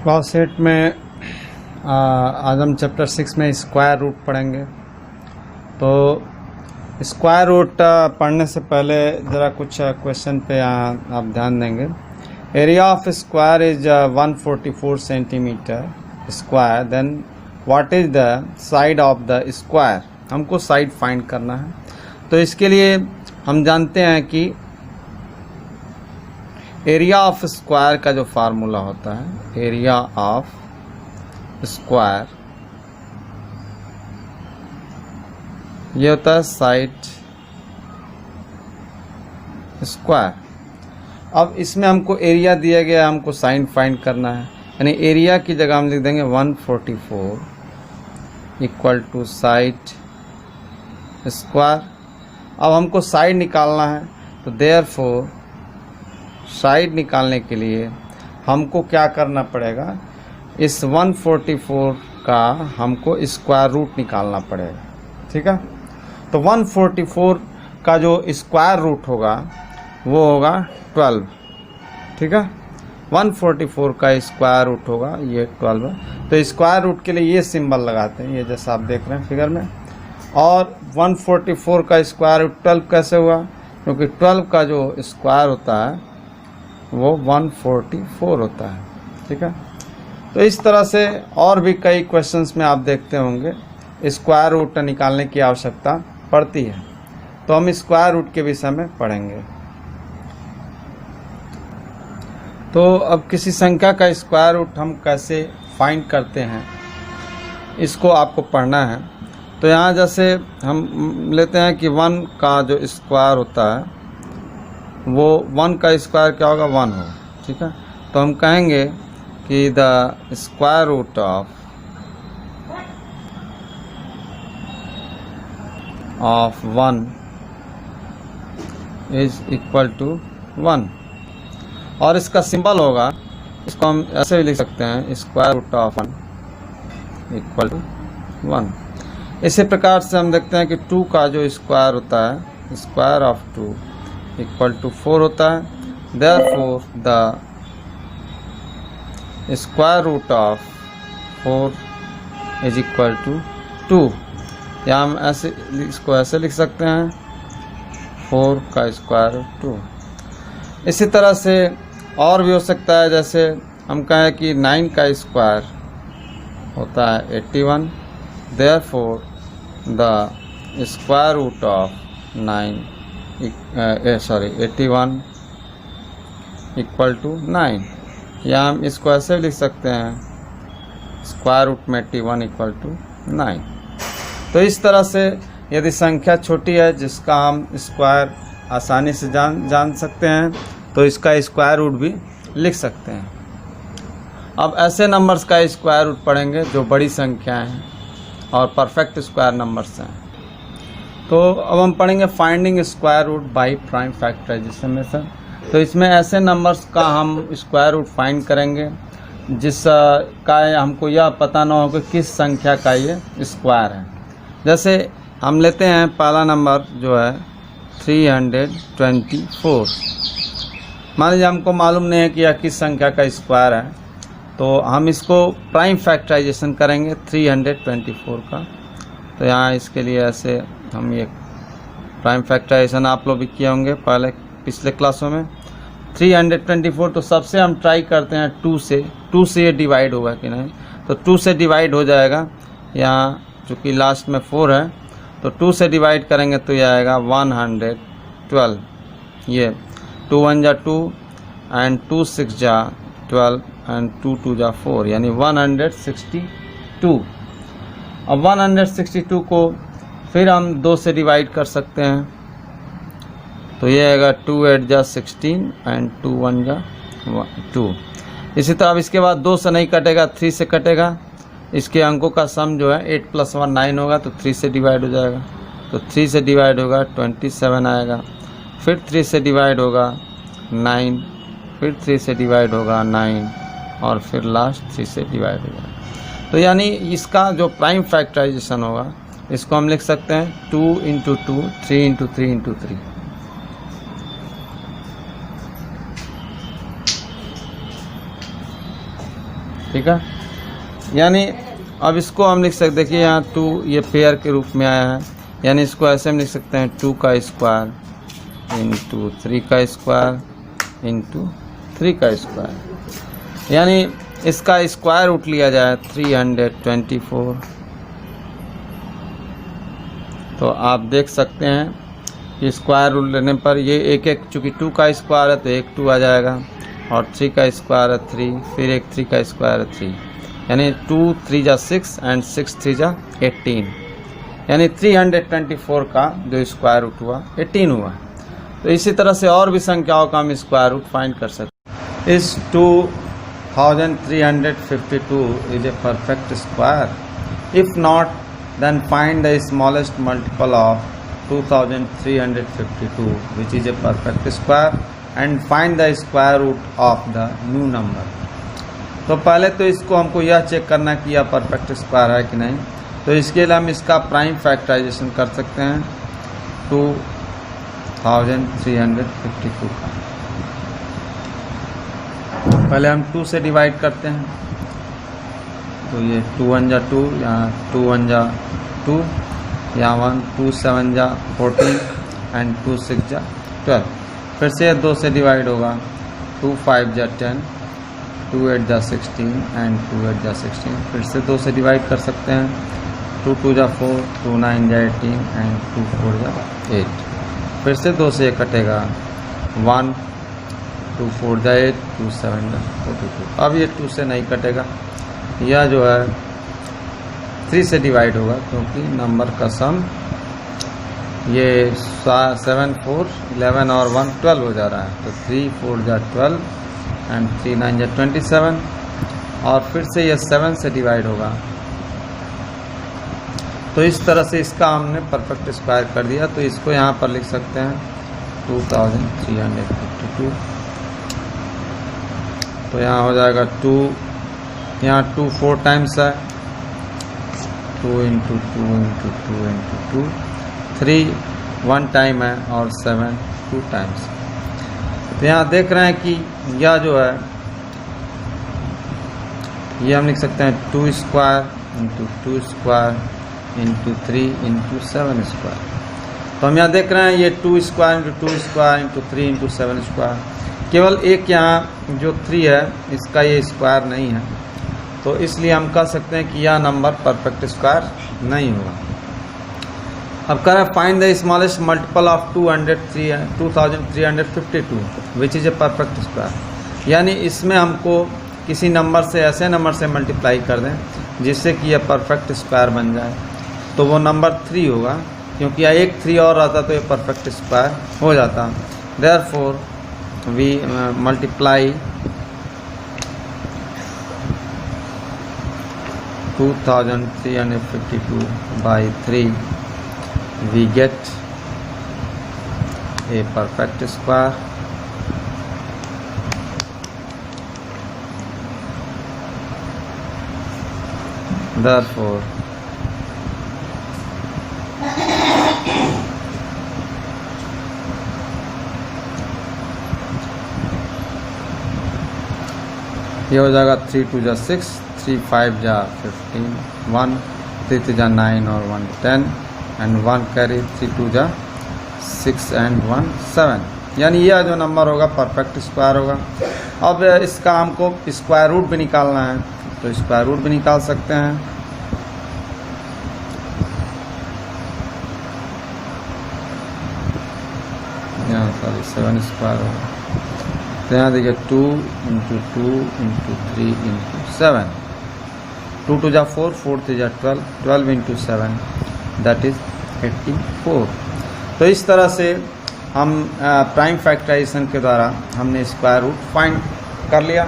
Class 8 में आज हम चैप्टर 6 में स्क्वायर रूट पढ़ेंगे। तो स्क्वायर रूट पढ़ने से पहले ज़रा कुछ क्वेश्चन पे आप ध्यान देंगे। Area of square is 144 centimetre square, then what is the side of the square. हमको साइड फाइंड करना है। तो इसके लिए हम जानते हैं कि एरिया ऑफ स्क्वायर का जो फार्मूला होता है, एरिया ऑफ स्क्वायर, ये होता है साइड स्क्वायर। अब इसमें हमको एरिया दिया गया, हमको साइड फाइंड करना है, यानी एरिया की जगह हम लिख देंगे 144 इक्वल टू साइड स्क्वायर। अब हमको साइड निकालना है, तो देयरफॉर साइड निकालने के लिए हमको क्या करना पड़ेगा, इस 144 का हमको स्क्वायर रूट निकालना पड़ेगा। ठीक है, तो 144 का जो स्क्वायर रूट होगा वो होगा 12। ठीक है, 144 का स्क्वायर रूट होगा ये 12 है। तो स्क्वायर रूट के लिए ये सिंबल लगाते हैं, ये जैसा आप देख रहे हैं फिगर में। और 144 का स्क्वायर रूट 12 कैसे हुआ, क्योंकि 12 का जो स्क्वायर होता है वो 144 होता है। ठीक है, तो इस तरह से और भी कई क्वेश्चंस में आप देखते होंगे स्क्वायर रूट निकालने की आवश्यकता पड़ती है। तो हम स्क्वायर रूट के विषय में पढ़ेंगे। तो अब किसी संख्या का स्क्वायर रूट हम कैसे फाइंड करते हैं, इसको आपको पढ़ना है। तो यहाँ जैसे हम लेते हैं कि 1 का जो स्क्वायर होता है वो 1 का स्क्वायर क्या होगा, 1 होगा। ठीक है, तो हम कहेंगे कि the square root of 1 is equal to 1। और इसका सिंबल होगा, इसको हम ऐसे भी लिख सकते हैं, square root of 1 equal to 1। इसी प्रकार से हम देखते हैं कि 2 का जो स्क्वायर होता है, स्क्वायर ऑफ 2 इक्वल टू 4 होता है। Therefore the square root of 4 is equal to 2। या हम ऐसे इसको ऐसे लिख सकते हैं, 4 का स्क्वायर रूट 2। इसी तरह से और भी हो सकता है, जैसे हम कहें कि 9 का स्क्वायर होता है 81। Therefore the square root of 81 equal to 9। या हम इसको ऐसे लिख सकते हैं, स्क्वायर रूट में 81 इक्वल टू 9। तो इस तरह से यदि संख्या छोटी है जिसका हम स्क्वायर आसानी से जान सकते हैं, तो इसका स्क्वायर रूट भी लिख सकते हैं। अब ऐसे नंबर्स का स्क्वायर रूट पढ़ेंगे जो बड़ी संख्याएं हैं और परफेक्ट स्क्वायर नंबर्स हैं। तो अब हम पढ़ेंगे finding square root by prime factorisation method. तो इसमें ऐसे नंबर्स का हम स्क्वायर रूट फाइंड करेंगे जिसका हमको यह पता ना हो कि किस संख्या का ये स्क्वायर है। जैसे हम लेते हैं पहला नंबर जो है 324। मान लीजिए हमको मालूम नहीं है कि यह किस संख्या का स्क्वायर है, तो हम इसको प्राइम फैक्टराइजेशन करेंगे 324 का। तो यहाँ इसके लिए ऐसे हम ये प्राइम फैक्टराइजेशन आप लोग भी किए होंगे पहले पिछले क्लासों में। 324, तो सबसे हम ट्राई करते हैं 2 से। 2 से ये डिवाइड होगा कि नहीं, तो 2 से डिवाइड हो जाएगा। यहाँ चूँकि लास्ट में 4 है, तो 2 से डिवाइड करेंगे तो ये आएगा 112। ये 2 1 जा 2 एंड 2 6 जा 12 एंड 2 2 जा 4, यानी 162। अब 162 को फिर हम 2 से डिवाइड कर सकते हैं, तो ये आएगा 2 8 जा 16 एंड 2 1 जा 2। इसी तरह अब इसके बाद 2 से नहीं कटेगा, 3 से कटेगा। इसके अंकों का सम जो है 8 + 1 9 होगा, तो 3 से डिवाइड हो जाएगा। तो 3 से डिवाइड होगा 27 आएगा। फिर 3 से डिवाइड होगा 9, फिर 3 से डिवाइड होगा 9, और फिर लास्ट 3 से डिवाइड हो जाएगा। तो यानी इसका जो प्राइम फैक्टराइजेशन होगा, इसको हम लिख सकते हैं 2 × 2 3 × 3 × 3। ठीक है। यानी अब इसको हम लिख सकते, देखिए यहाँ 2 ये पेयर के रूप में आया है, यानी इसको ऐसे हम लिख सकते हैं 2 का स्क्वायर इंटू 3 का स्क्वायर इंटू 3 का स्क्वायर, यानी इसका स्क्वायर रूट लिया जाए 324। तो आप देख सकते हैं कि स्क्वायर रूट लेने पर ये एक एक, चूँकि 2 का स्क्वायर है तो एक 2 आ जाएगा, और 3 का स्क्वायर है 3, फिर एक 3 का स्क्वायर है 3, यानी 2 3 जा 6 एंड 6 3 जा 18, यानी 324 का जो स्क्वायर रूट हुआ 18 हुआ। तो इसी तरह से और भी संख्याओं का हम स्क्वायर रूट फाइंड कर सकते हैं। इस 2352 is a perfect square? If not, then find the smallest multiple of 2352 which is a perfect square and find the square root of the new number। तो पहले तो इसको हमको यह चेक करना कि यह परफेक्ट स्क्वायर है कि नहीं। तो इसके लिए हम इसका प्राइम फैक्टराइजेशन कर सकते हैं 2352 का। पहले हम 2 से डिवाइड करते हैं, तो ये 2 1 जा 2, यहाँ 2 1 जा 2, यहाँ 1 2 7 जा 14 एंड 2 6 जा 12। फिर से 2 से डिवाइड होगा, 2 5 जा 10, 2 8 जा 16 एंड 2 8 जा 16। फिर से 2 से डिवाइड कर सकते हैं, 2 2 जा 4, 2 9 जा 18 एंड 2 4 जा 8। फिर से 2 से कटेगा 1, 2 4 जा 8, 2 7 जा 42। अब ये 2 से नहीं कटेगा, यह जो है 3 से डिवाइड होगा, क्योंकि नंबर का सम ये 7 4 11 और 1 12 हो जा रहा है। तो 3 4 जा 12 एंड 3 9 जा 27, और फिर से ये 7 से डिवाइड होगा। तो इस तरह से इसका हमने परफेक्ट स्क्वायर कर दिया। तो इसको यहाँ पर लिख सकते हैं 2352। तो यहाँ हो जाएगा 2, यहाँ 2 4 टाइम्स है, 2 इंटू 2 इंटू 2 इंटू 2, 3 1 टाइम है, और 7 2 टाइम्स। तो यहाँ देख रहे हैं कि यह जो है ये हम लिख सकते हैं 2 square into 2 square into 3 into 7 square. तो हम यहाँ देख रहे हैं ये 2 square into 2 square into 3 into 7 square. केवल एक यहाँ जो 3 है इसका ये स्क्वायर नहीं है, तो इसलिए हम कह सकते हैं कि यह नंबर परफेक्ट स्क्वायर नहीं होगा। अब कह रहा है find the smallest multiple of 2352 which is a perfect square, यानी इसमें हमको किसी नंबर से, ऐसे नंबर से मल्टीप्लाई कर दें जिससे कि यह परफेक्ट स्क्वायर बन जाए। तो वो नंबर 3 होगा, क्योंकि यह एक 3 और आता तो ये परफेक्ट स्क्वायर हो जाता। Therefore we multiply 2352 by 3, we get a perfect square। Therefore ये हो जाएगा 3 2 जा 6, 3 5 जा 15, 1 3 3 जा 9 और 1 10 एंड 1 कैरी, 3 2 जा 6 एंड 1 7, यानी यह जो नंबर होगा परफेक्ट स्क्वायर होगा। अब इसका हमको स्क्वायर रूट भी निकालना है, तो स्क्वायर रूट भी निकाल सकते हैं। यहाँ 7 स्क्वायर होगा, तो यहाँ देखिए 2 इंटू 2 इंटू 3 इंटू 7, 2 2 जा 4, 4 3 जा 12, 12 इंटू 7 दैट इज 84। तो इस तरह से हम प्राइम फैक्टराइजेशन के द्वारा हमने स्क्वायर रूट फाइंड कर लिया।